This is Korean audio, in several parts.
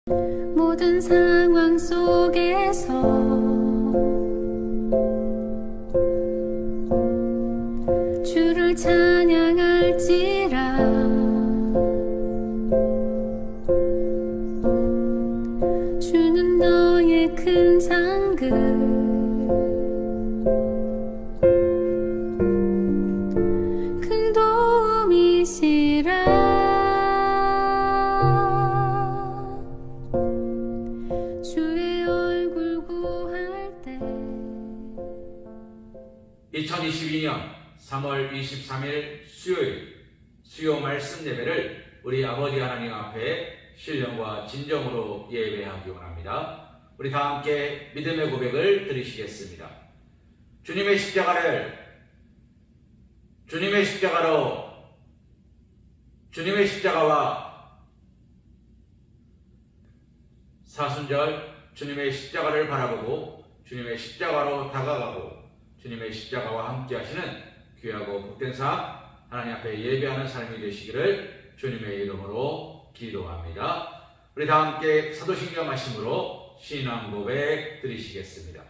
모든 상황 속에서 주를 찬양할지라. 주는 너의 큰 상급, 큰 도움이시라. 주의 얼굴 구할 때 2022년 3월 23일 수요일 수요 말씀 예배를 우리 아버지 하나님 앞에 신령과 진정으로 예배하기 원합니다. 우리 다 함께 믿음의 고백을 드리시겠습니다. 주님의 십자가와 사순절 주님의 십자가를 바라보고 주님의 십자가로 다가가고 주님의 십자가와 함께 하시는 귀하고 복된 삶 하나님 앞에 예배하는 삶이 되시기를 주님의 이름으로 기도합니다. 우리 다 함께 사도신경 말씀으로 신앙 고백 드리시겠습니다.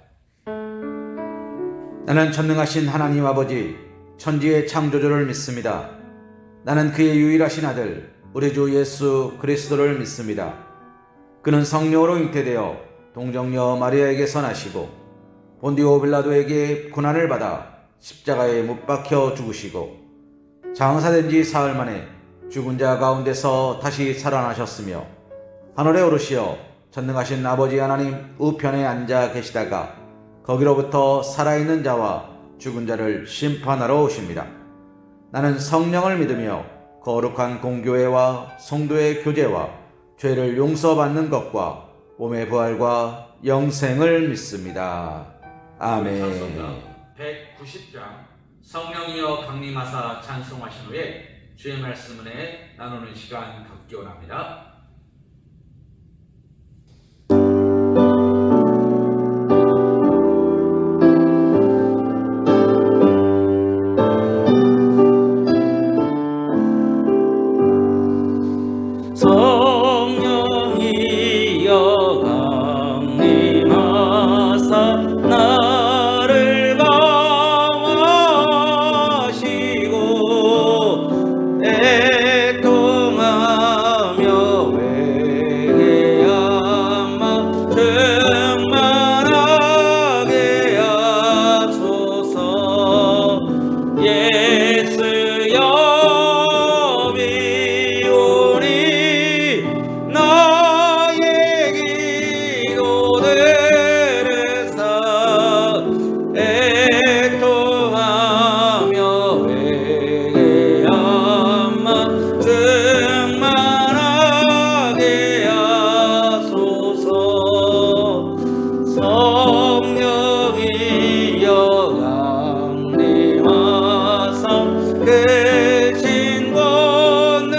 나는 전능하신 하나님 아버지 천지의 창조주를 믿습니다. 나는 그의 유일하신 아들 우리 주 예수 그리스도를 믿습니다. 그는 성령으로 잉태되어 동정녀 마리아에게서 나시고 본디오 빌라도에게 고난을 받아 십자가에 못 박혀 죽으시고 장사된 지 사흘 만에 죽은 자 가운데서 다시 살아나셨으며 하늘에 오르시어 전능하신 아버지 하나님 우편에 앉아 계시다가 거기로부터 살아있는 자와 죽은 자를 심판하러 오십니다. 나는 성령을 믿으며 거룩한 공교회와 성도의 교제와 죄를 용서받는 것과 몸의 부활과 영생을 믿습니다. 아멘. 190장 성령이여 강림하사 찬송하신 후에 주의 말씀 은혜 나누는 시간 갖기 원합니다. 성령이여 강림하사 나를 강하시고 애통하며 회개하마 충만하게 하소서. 예수여 비오니 나의 기도 들으사 애통하며 회개하마 충만하게 하소서. 성령이여 강림하사 크신 권능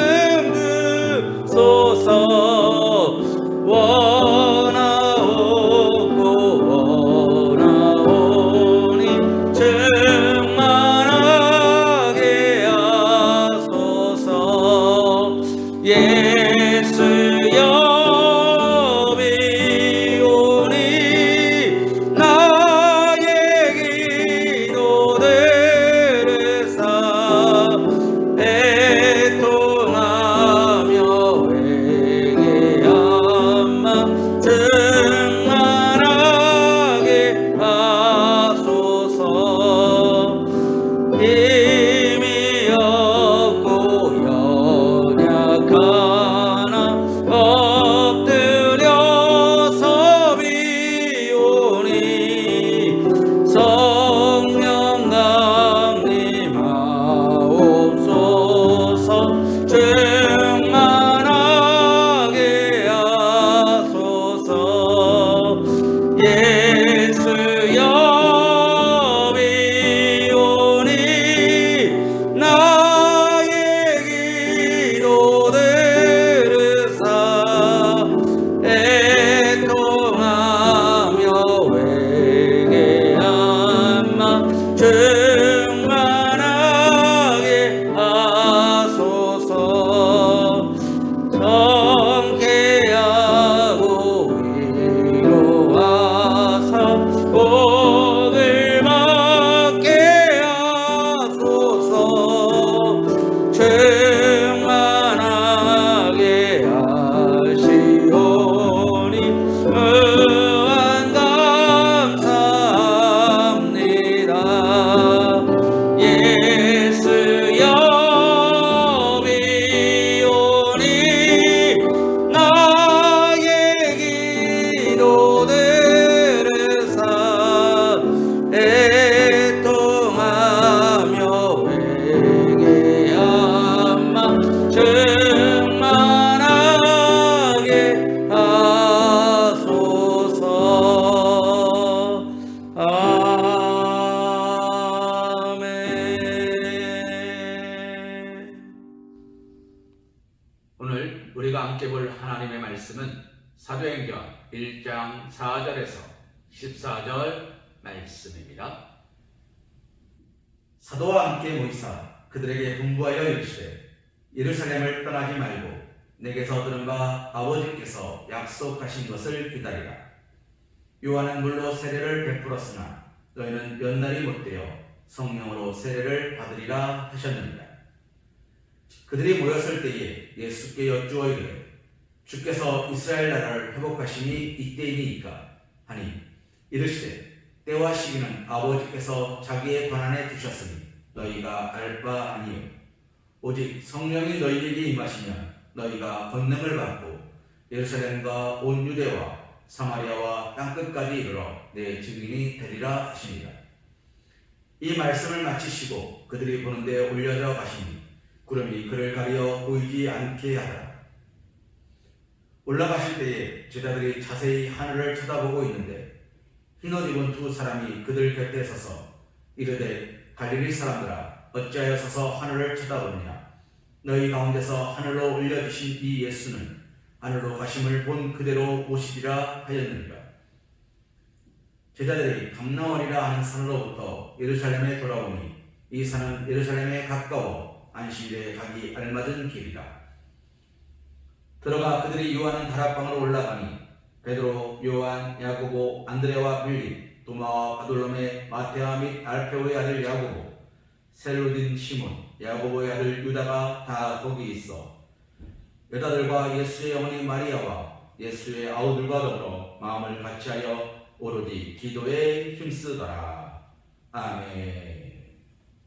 주소서. 원하오니 충만하게 하소서. 예수여 비오니 나의 기도 들으사 애통하며 회개하마 충만하게 하소서. 힘이 없고 연약하나 엎드려서 비오니 성령 강림하옵소서. 충만하게 하소서. 사도행전 1장 4절에서 14절 말씀입니다. 사도와 함께 모이사 그들에게 분부하여 이르시되 예루살렘을 떠나지 말고 내게서 들은 바 아버지께서 약속하신 것을 기다리라. 요한은 물로 세례를 베풀었으나 너희는 몇 날이 못되어 성령으로 세례를 받으리라 하셨느니라. 그들이 모였을 때에 예수께 여쭈어 이르되 주께서 이스라엘 나라를 회복하심이 이때이니이까 하니 이르시되 때와 시기는 아버지께서 자기의 권한에 두셨으니 너희가 알 바 아니요 오직 성령이 너희에게 임하시면 너희가 권능을 받고 예루살렘과 온 유대와 사마리아와 땅끝까지 이르러 내 증인이 되리라 하시니라. 이 말씀을 마치시고 그들이 보는 데 올려져 가시니 구름이 그를 가리어 보이지 않게 하더라. 올라가실 때에 제자들이 자세히 하늘을 쳐다보고 있는데 흰옷 입은 두 사람이 그들 곁에 서서 이르되 갈릴리 사람들아 어찌하여 서서 하늘을 쳐다보느냐. 너희 가운데서 하늘로 올려주신 이 예수는 하늘로 가심을 본 그대로 오시리라 하였느니라. 제자들이 감나원이라 하는 산으로부터 예루살렘에 돌아오니 이 산은 예루살렘에 가까워 안식일에 가기 알맞은 길이라. 들어가 그들이 요한은 다락방으로 올라가니 베드로, 요한, 야고보, 안드레와 빌립, 도마와 바돌로메, 마테아 및 알페오의 아들 야고보, 셀로딘 시몬, 야고보의 아들 유다가 다 거기 있어 여자들과 예수의 어머니 마리아와 예수의 아우들과 더불어 마음을 같이하여 오로지 기도에 힘쓰더라. 아멘.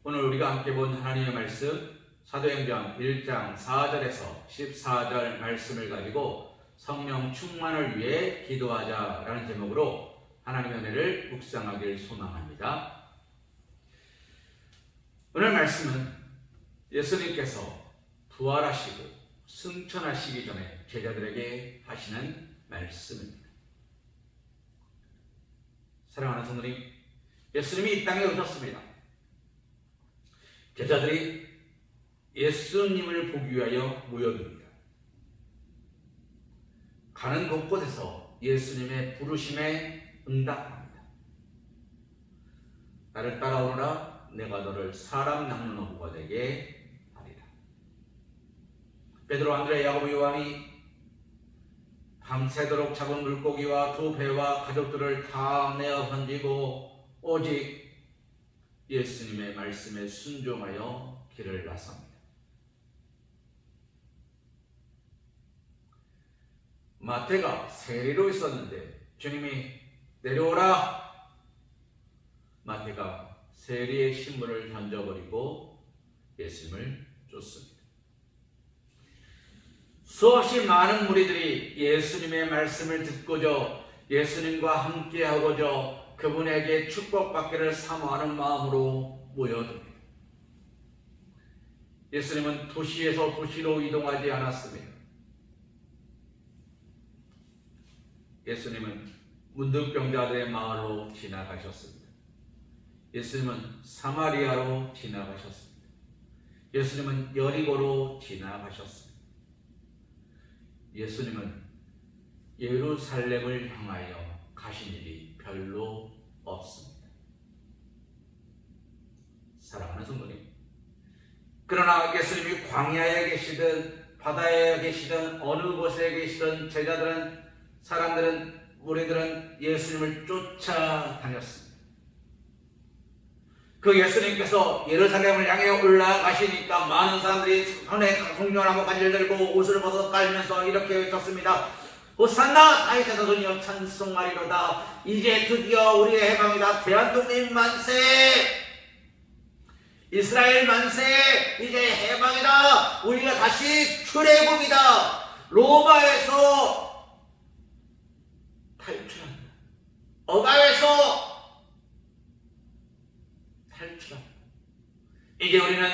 오늘 우리가 함께 본 하나님의 말씀 사도행전 1장 4절에서 14절 말씀을 가지고 성령 충만을 위해 기도하자라는 제목으로 하나님의 은혜를 묵상하길 소망합니다. 오늘 말씀은 예수님께서 부활하시고 승천하시기 전에 제자들에게 하시는 말씀입니다. 사랑하는 성도님, 예수님이 이 땅에 오셨습니다. 제자들이 예수님을 보기 위하여 모여듭니다. 가는 곳곳에서 예수님의 부르심에 응답합니다. 나를 따라오너라 내가 너를 사람 낚는 어부가 되게 하리라. 베드로, 안드레, 야고보, 요한이 밤새도록 잡은 물고기와 두 배와 가족들을 다 내어 던지고 오직 예수님의 말씀에 순종하여 길을 나섭니다. 마태가 세리로 있었는데 주님이 내려오라. 마태가 세리의 신분을 던져버리고 예수님을 쫓습니다. 수없이 많은 무리들이 예수님의 말씀을 듣고자 예수님과 함께하고자 그분에게 축복받기를 사모하는 마음으로 모여듭니다. 예수님은 도시에서 도시로 이동하지 않았습니다. 예수님은 문둥병자들의 마을로 지나가셨습니다. 예수님은 사마리아로 지나가셨습니다. 예수님은 여리고로 지나가셨습니다. 예수님은 예루살렘을 향하여 가신 일이 별로 없습니다. 사랑하는 성도님, 그러나 예수님이 광야에 계시든 바다에 계시든 어느 곳에 계시든 제자들은 사람들은 무리들은 예수님을 쫓아다녔습니다. 그 예수님께서 예루살렘을 향해 올라가시니까 많은 사람들이 손에 송년나무 간지를 들고 옷을 벗어 깔면서 이렇게 외쳤습니다. 호산나 다윗의 자손이여 찬송하리로다. 이제 드디어 우리의 해방이다. 대한독립 만세, 이스라엘 만세, 이제 해방이다. 우리가 다시 출애굽이다. 로마에서 탈출한다. 억압에서 탈출한다. 이제 우리는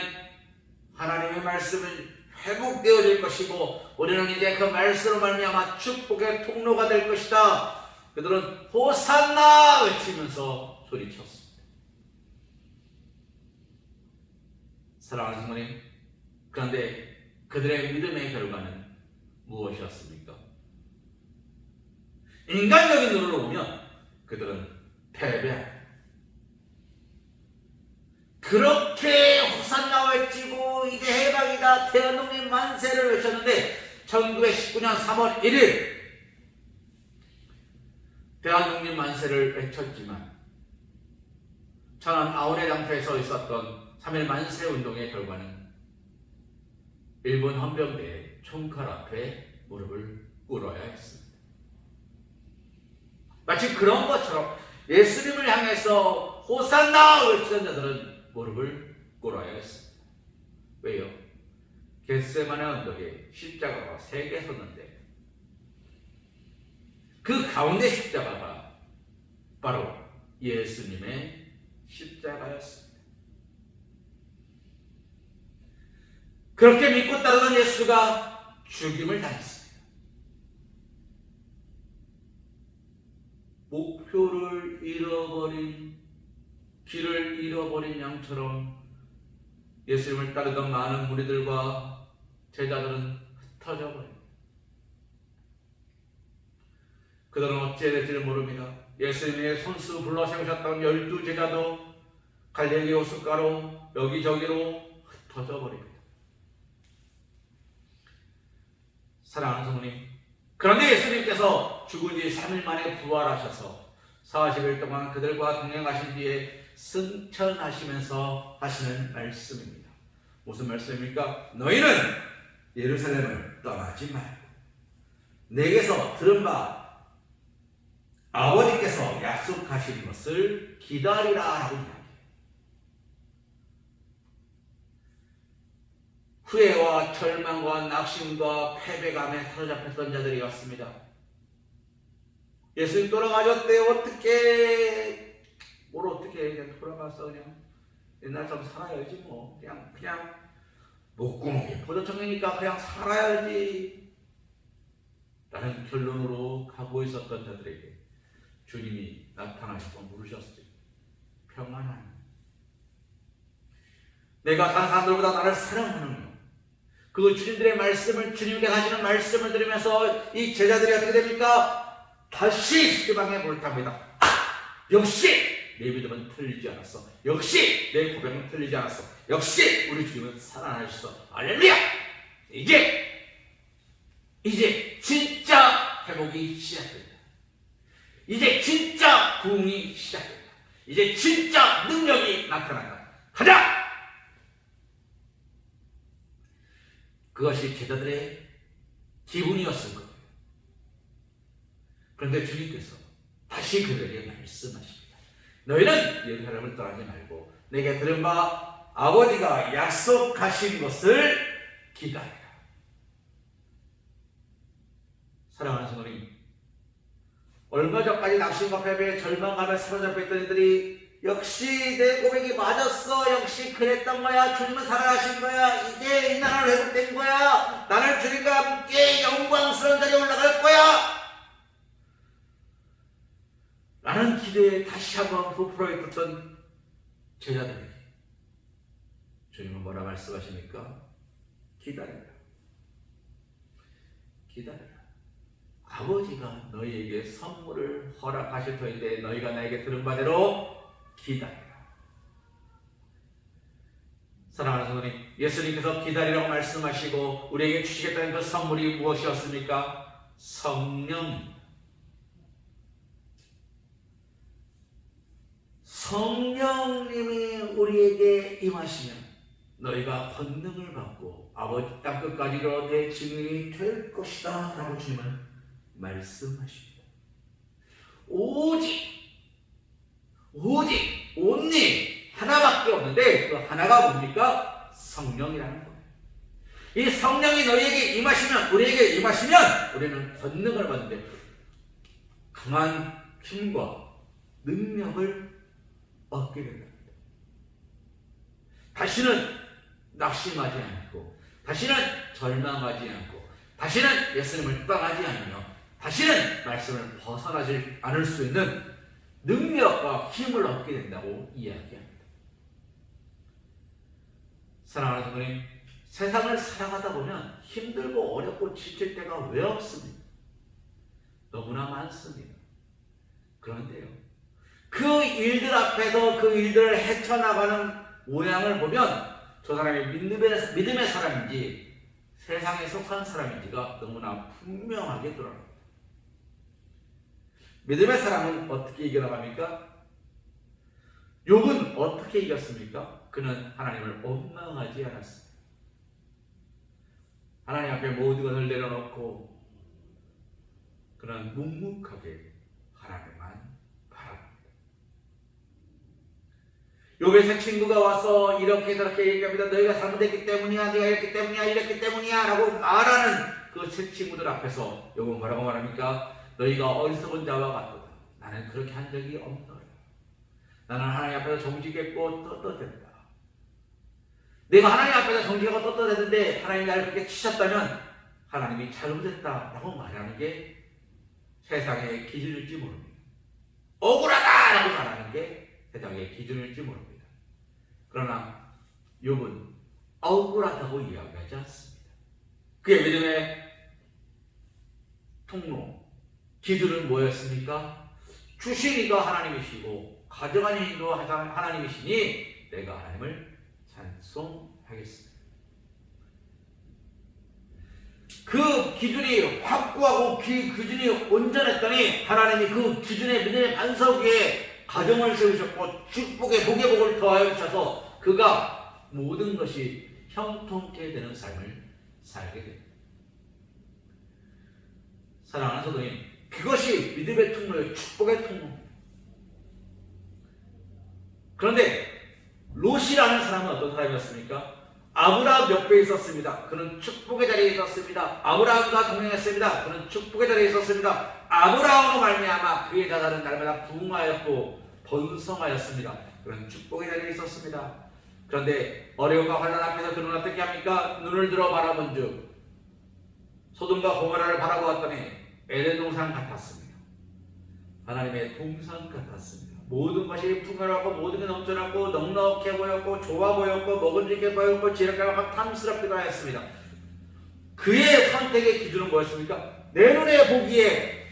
하나님의 말씀을 회복되어질 것이고 우리는 이제 그 말씀으로 말미암아 축복의 통로가 될 것이다. 그들은 호산나 외치면서 소리쳤습니다. 사랑하는 성도님, 그런데 그들의 믿음의 결과는 무엇이었습니까? 인간적인 눈으로 보면 그들은 패배합니다. 그렇게 호산나 외치고 이제 해방이다 대한독립 만세를 외쳤는데 1919년 3월 1일 대한독립 만세를 외쳤지만 천안 아우레 장터에서 있었던 3.1 만세 운동의 결과는 일본 헌병대의 총칼 앞에 무릎을 꿇어야 했습니다. 마치 그런 것처럼 예수님을 향해서 호산나 외치던 자들은 무릎을 꿇어야 했습니다. 왜요? 겟세마네 언덕에 십자가가 3개 섰는데 그 가운데 십자가가 바로 예수님의 십자가였습니다. 그렇게 믿고 따르던 예수가 죽임을 당했습니다. 목표를 잃어버린, 길을 잃어버린 양처럼 예수님을 따르던 많은 무리들과 제자들은 흩어져 버립니다. 그들은 어찌해야 될지를 모릅니다. 예수님의 손수 불러 세우셨던 12제자도 갈릴리 호숫가로 여기저기로 흩어져 버립니다. 사랑하는 성도님, 그런데 예수님께서 죽은 뒤 3일 만에 부활하셔서 40일 동안 그들과 동행하신 뒤에 승천하시면서 하시는 말씀입니다. 무슨 말씀입니까? 너희는 예루살렘을 떠나지 말고 내게서 들은 바 아버지께서 약속하신 것을 기다리라 라고 이야기해요. 후회와 절망과 낙심과 패배감에 사로잡혔던 자들이었습니다. 예수님 돌아가셨대. 어떻게 뭘 어떻게 해. 그냥 돌아가서 그냥 옛날처럼 살아야지 뭐. 그냥 목구멍에 포도청이니까 그냥 살아야지 라는 결론으로 가고 있었던 자들에게 주님이 나타나셔서 물으셨어요. 평안하니? 내가 다른 사람들보다 나를 사랑하느냐? 그 주님들의 말씀을, 주님께 하시는 말씀을 들으면서 이 제자들이 어떻게 됩니까? 다시 희망에 몰입합니다. 역시 내 믿음은 틀리지 않았어. 역시 내 고백은 틀리지 않았어. 역시 우리 주님은 살아나셨어. 할렐루야! 이제 진짜 회복이 시작됩니다. 이제 진짜 부흥이 시작됩니다. 이제 진짜 능력이 나타난다. 가자! 그것이 제자들의 기분이었을 거예요. 그런데 주님께서 다시 그들에게 말씀하십니다. 너희는 예루살렘을 떠나지 말고 내게 들은 바 아버지가 약속하신 것을 기다리라. 사랑하는 성도님, 얼마 전까지 낙심과 패배에 절망감에 사로잡혀있던 이들이 역시 내 고백이 맞았어. 역시 그랬던 거야. 주님은 살아가신 거야. 이제 이 나라는 회복된 거야. 나는 주님과 함께 영광스러운 자리에 올라갈 거야. 라는 기대에 다시 한번 부풀어 있었던 제자들에게 주님은 뭐라 말씀하십니까? 기다리라. 기다리라. 아버지가 너희에게 선물을 허락하실 터인데 너희가 나에게 들은 바대로 기다리라. 사랑하는 성도님, 예수님께서 기다리라고 말씀하시고 우리에게 주시겠다는 그 선물이 무엇이었습니까? 성령입니다. 성령님이 우리에게 임하시면 너희가 권능을 받고 아버지 땅끝까지로 내 증인이 될 것이다 라고 주님은 말씀하십니다. 오직 온리 하나밖에 없는데 그 하나가 뭡니까? 성령이라는 거예요. 이 성령이 너희에게 임하시면, 우리에게 임하시면 우리는 권능을 받는데 강한 힘과 능력을 얻게 된다. 다시는 낙심하지 않고, 다시는 절망하지 않고, 다시는 예수님을 떠나지 않으며, 다시는 말씀을 벗어나지 않을 수 있는 능력과 힘을 얻게 된다고 이야기합니다. 사랑하는 성도님, 세상을 살아가다 보면 힘들고 어렵고 지칠 때가 왜 없습니까? 너무나 많습니다. 그런데요, 그 일들 앞에서 그 일들을 헤쳐나가는 모양을 보면 저 사람이 믿음의 사람인지 세상에 속한 사람인지가 너무나 분명하게 드러납니다. 믿음의 사람은 어떻게 이겨나갑니까? 욥은 어떻게 이겼습니까? 그는 하나님을 원망하지 않았습니다. 하나님 앞에 모든 것을 내려놓고 그는 묵묵하게 하나님만 바랍니다. 욥의 새 친구가 와서 이렇게 저렇게 얘기합니다. 너희가 잘못했기 때문이야, 네가 이랬기 때문이야, 이랬기 때문이야 라고 말하는 그 새 친구들 앞에서 욥은 뭐라고 말합니까? 너희가 어리석은 자와 같도다. 나는 그렇게 한 적이 없노라. 나는 하나님 앞에서 정직했고 떳떳했다. 내가 하나님 앞에서 정직하고 떳떳했는데 하나님이 나를 그렇게 치셨다면 하나님이 잘못했다라고 말하는 게 세상의 기준일지 모릅니다. 억울하다라고 말하는 게 세상의 기준일지 모릅니다. 그러나 욥은 억울하다고 이야기하지 않습니다. 그의 믿음의 통로, 기준은 뭐였습니까? 주신 이가 하나님이시고 가져가는 이도 하나님이시니 내가 하나님을 찬송하겠습니다. 그 기준이 확고하고 그 기준이 온전했더니 하나님이 그 기준의 믿음의 반석 위에 가정을 세우셨고 축복의 복의 복을 더하여 주셔서 그가 모든 것이 형통케 되는 삶을 살게 됩니다. 사랑하는 성도님, 그것이 믿음의 통로예요. 축복의 통로입니다. 그런데 롯이라는 사람은 어떤 사람이었습니까? 아브라함 옆에 있었습니다. 그는 축복의 자리에 있었습니다. 아브라함과 동행했습니다. 그는 축복의 자리에 있었습니다. 아브라함으로 말미암아 그의 자손은 날마다 부흥하였고 번성하였습니다. 그는 축복의 자리에 있었습니다. 그런데 어려움과 환난 앞에서 그는 어떻게 합니까? 눈을 들어 바라본즉 소돔과 고모라를 바라보았더니 에덴 동산 같았습니다. 하나님의 동산 같았습니다. 모든 것이 풍요롭고 모든 게 넘쳐났고 넉넉해 보였고 좋아 보였고 먹음직해 보였고 지혜롭고 탐스럽기도 하였습니다. 그의 선택의 기준은 뭐였습니까? 내 눈에 보기에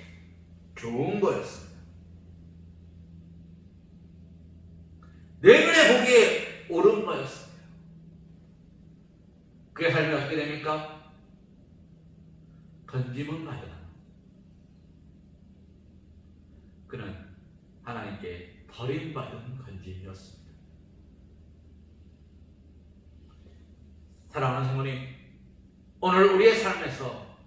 좋은 거였습니다. 내 눈에 보기에 옳은 거였습니다. 그의 삶이 어떻게 됩니까? 건짐은 받으나 그는 하나님께 버림받은 건짐이었습니다. 사랑하는 성도님, 오늘 우리의 삶에서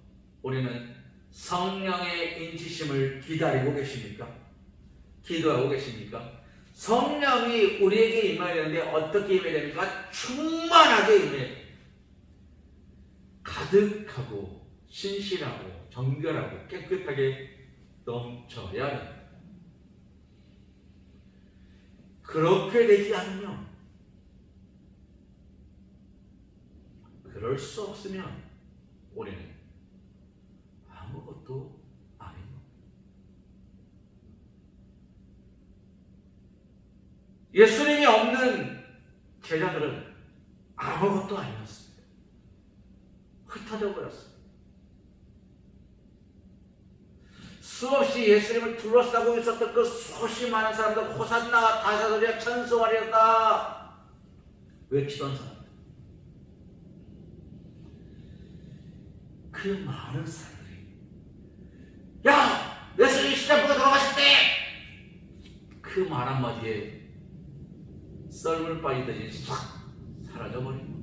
우리는 성령의 인치심을 기다리고 계십니까? 기도하고 계십니까? 성령이 우리에게 임해야 되는데 어떻게 임해야 됩니까? 충만하게 임해야 됩니다. 가득하고 신실하고 정결하고 깨끗하게 넘쳐야 합니다. 그렇게 되지 않으면, 그럴 수 없으면 우리는 아무것도 아닙니다. 예수님이 없는 제자들은 아무것도 아니었습니다. 흩어져 버렸습니다. 수없이 예수님을 둘러싸고 있었던 그 수없이 많은 사람들, 호산나 다사도리야 천수하리였다 외치던 사람들, 그 많은 사람들이 야! 예수님이 십자가에 돌아가실 때! 그 말 한마디에 썰물 빠지듯이 싹 사라져버립니다.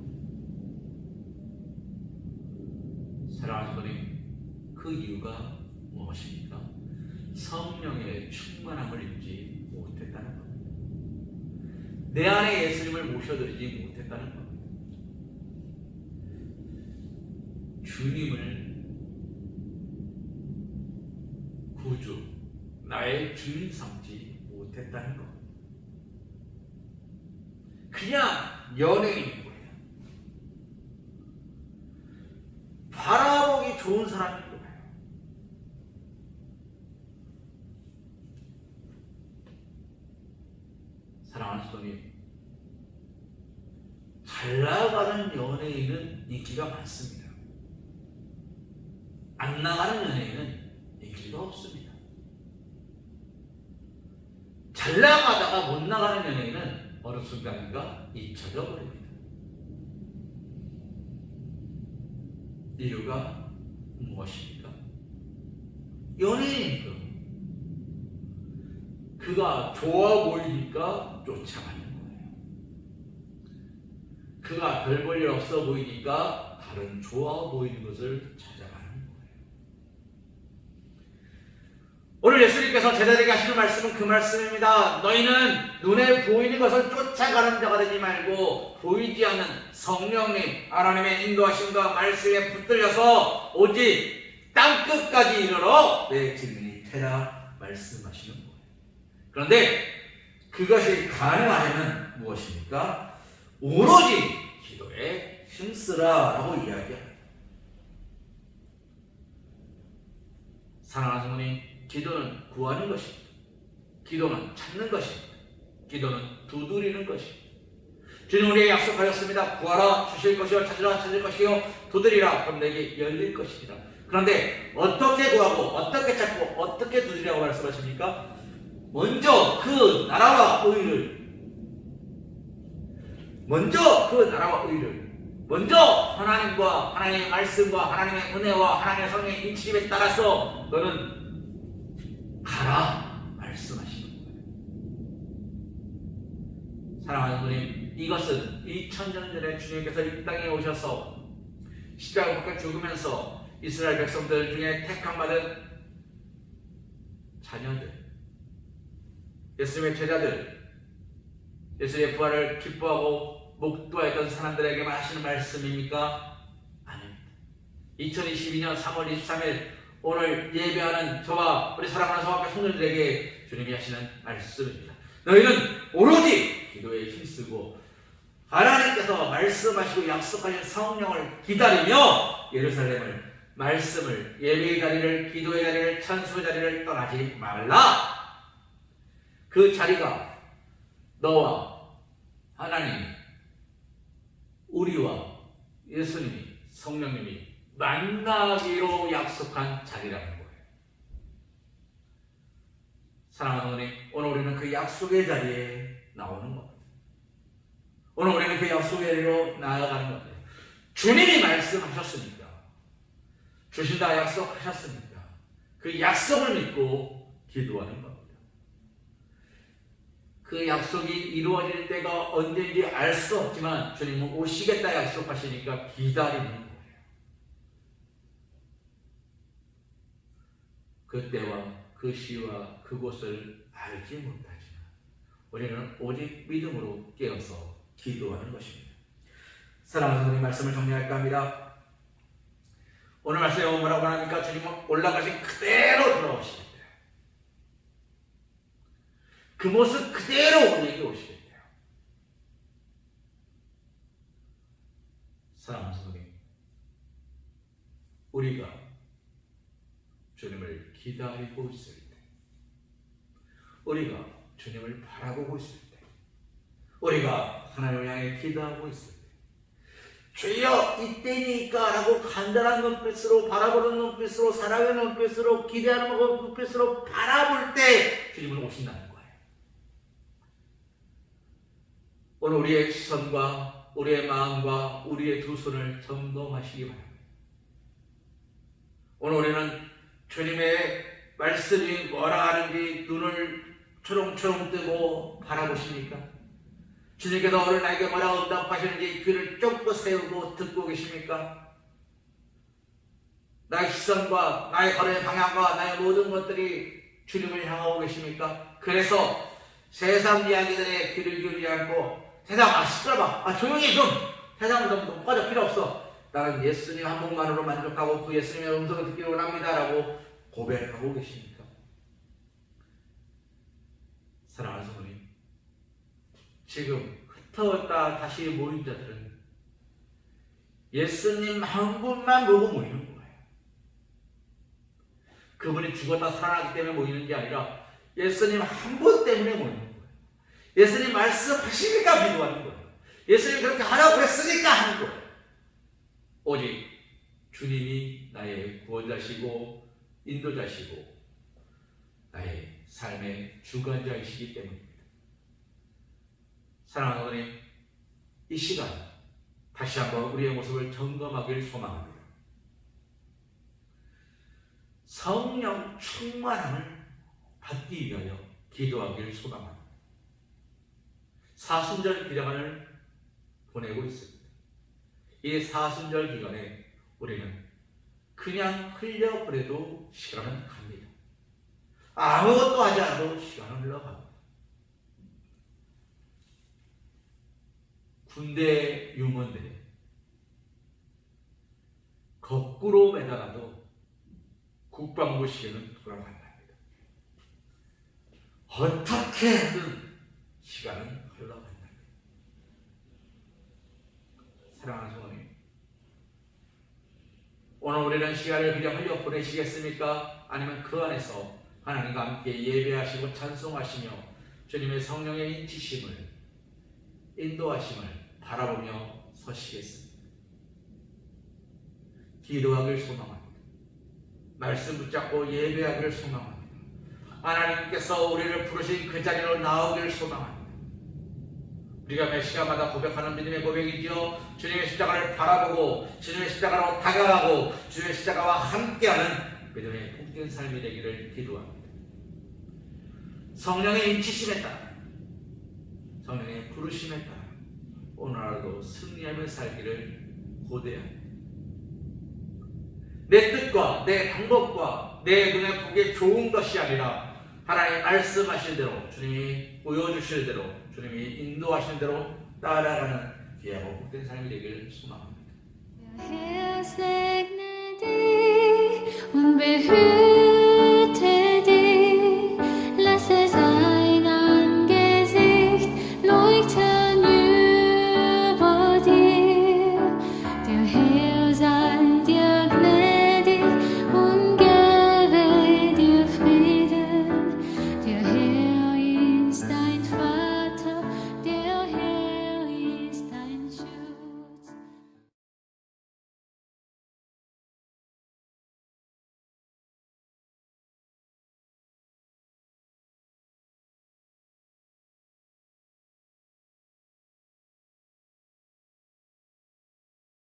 사랑하는 분이 그 이유가 무엇입니까? 성령의 충만함을 입지 못했다는 겁니다. 내 안에 예수님을 모셔드리지 못했다는 겁니다. 주님을 구주, 나의 주인 삼지 못했다는 겁니다. 그냥 연예인인 거예요. 바라보기 좋은 사람인 거예요. 사랑하는 성도님, 잘 나가는 연예인은 인기가 많습니다. 안 나가는 연예인은 인기가 수가 없습니다. 잘 나가다가 못 나가는 연예인은 어느 순간인가 잊혀져 버립니다. 이유가 무엇입니까? 연예인이니까. 그가 좋아 보이니까 쫓아가는 거예요. 그가 별 볼 일 없어 보이니까 다른 좋아 보이는 것을 찾아가는 거예요. 오늘 예수님께서 제자들에게 하시는 말씀은 그 말씀입니다. 너희는 눈에 보이는 것을 쫓아가는 자가 되지 말고 보이지 않는 성령님 하나님의 인도하심과 말씀에 붙들려서 오직 땅끝까지 이르러 내 증인이 되라 말씀하시는 거예요. 그런데 그것이 가능하려면 무엇입니까? 오로지 기도에 힘쓰라라고 이야기합니다. 사랑하는 성도님, 기도는 구하는 것입니다. 기도는 찾는 것입니다. 기도는 두드리는 것입니다. 주님 우리에게 약속하셨습니다. 구하라 주실 것이요, 찾으라 찾을 것이요, 두드리라 그럼 내게 열릴 것이니라. 그런데 어떻게 구하고 어떻게 찾고 어떻게 두드리라고 말씀하십니까? 먼저 그 나라와 의를, 먼저 하나님과 하나님의 말씀과 하나님의 은혜와 하나님의 성령의 인치심에 따라서 너는 가라 말씀하시는 거예요. 사랑하는 주님, 이것은 2000년 전에 주님께서 이 땅에 오셔서 십자가 못 박혀 죽으면서 이스라엘 백성들 중에 택함받은 자녀들, 예수님의 제자들, 예수님의 부활을 기뻐하고 목도했던 사람들에게만 하시는 말씀입니까? 아닙니다. 2022년 3월 23일 오늘 예배하는 저와 우리 사랑하는 성악과 성도들에게 주님이 하시는 말씀입니다. 너희는 오로지 기도에 힘쓰고 하나님께서 말씀하시고 약속하신 성령을 기다리며 예루살렘을, 말씀을, 예배의 자리를, 기도의 자리를, 찬송의 자리를 떠나지 말라. 그 자리가 너와 하나님이, 우리와 예수님이, 성령님이 만나기로 약속한 자리라는 거예요. 사랑하는 어머니, 오늘 우리는 그 약속의 자리에 나오는 겁니다. 오늘 우리는 그 약속의 자리로 나아가는 겁니다. 주님이 말씀하셨으니까, 주신다 약속하셨으니까 그 약속을 믿고 기도하는 겁니다. 그 약속이 이루어질 때가 언제인지 알 수 없지만 주님은 오시겠다 약속하시니까 기다리는 거예요. 그때와 그 시와 그곳을 알지 못하지만 우리는 오직 믿음으로 깨어서 기도하는 것입니다. 사랑하는 성도님, 말씀을 정리할까 합니다. 오늘 말씀에 뭐라고 하니까 주님은 올라가신 그대로 돌아오시겠대요. 그 모습 그대로 우리에게 오시겠대요. 사랑하는 성도님, 우리가 주님을 기다리고 있을 때, 우리가 주님을 바라보고 있을 때, 우리가 하나님을 향해 기도하고 있을 때, 주여 이때니까 라고 간절한 눈빛으로, 바라보는 눈빛으로, 사랑의 눈빛으로, 기대하는 눈빛으로 바라볼 때 주님은 오신다는 거예요. 오늘 우리의 시선과 우리의 마음과 우리의 두 손을 점검하시기 바랍니다. 오늘 우리는 주님의 말씀이 뭐라 하는지 눈을 초롱초롱 뜨고 바라보십니까? 주님께서 오늘 나에게 뭐라고 응답하시는지 귀를 쫑긋 세우고 듣고 계십니까? 나의 시선과 나의 걸음의 방향과 나의 모든 것들이 주님을 향하고 계십니까? 그래서 세상 이야기들에 귀를 기울이지 않고 세상 시끄러워, 조용히 좀, 세상은 좀 꺼져, 필요 없어, 나는 예수님 한 분만으로 만족하고 그 예수님의 음성을 듣기를 원합니다 라고 고백하고 계십니까? 사랑하는 성도님, 지금 흩어졌다 다시 모인 자들은 예수님 한 분만 보고 모이는 거예요. 그분이 죽었다 살아나기 때문에 모이는 게 아니라 예수님 한 분 때문에 모이는 거예요. 예수님 말씀하시니까 기도하는 거예요. 예수님이 그렇게 하라고 했으니까 하는 거예요. 오직 주님이 나의 구원자시고 인도자시고 삶의 주관자이시기 때문입니다. 사랑하는 어머님, 이 시간 다시 한번 우리의 모습을 점검하길 소망합니다. 성령 충만함을 받기 위하여 기도하길 소망합니다. 사순절 기간을 보내고 있습니다. 이 사순절 기간에 우리는 그냥 흘려보내도 시간은 갑니다. 아무것도 하지 않아도 시간은 흘러갑니다. 군대 유무원들이 거꾸로 매달아도 국방부 시계는 돌아간답니다. 어떻게든 시간은 흘러간답니다. 사랑하는 성도님, 오늘 우리는 시간을 그냥 흘려 보내시겠습니까? 아니면 그 안에서 하나님과 함께 예배하시고 찬송하시며 주님의 성령의 인치심을, 인도하심을 바라보며 서시겠습니다. 기도하길 소망합니다. 말씀 붙잡고 예배하길 소망합니다. 하나님께서 우리를 부르신 그 자리로 나오길 소망합니다. 우리가 매 시간마다 고백하는 믿음의 고백이지요. 주님의 십자가를 바라보고 주님의 십자가로 다가가고 주님의 십자가와 함께하는 믿음의 복된 삶이 되기를 기도합니다. 성령의 인치심에 따라, 성령의 부르심에 따라 오늘 하루도 승리하며 살기를 고대합니다. 내 뜻과 내 방법과 내 눈에 보기에 좋은 것이 아니라 하나님 말씀하신 대로, 주님이 보여주실 대로, 주님이 인도하신 대로 따라가는 귀하고 복된 삶이 되기를 소망합니다. Herr segne dich und behüte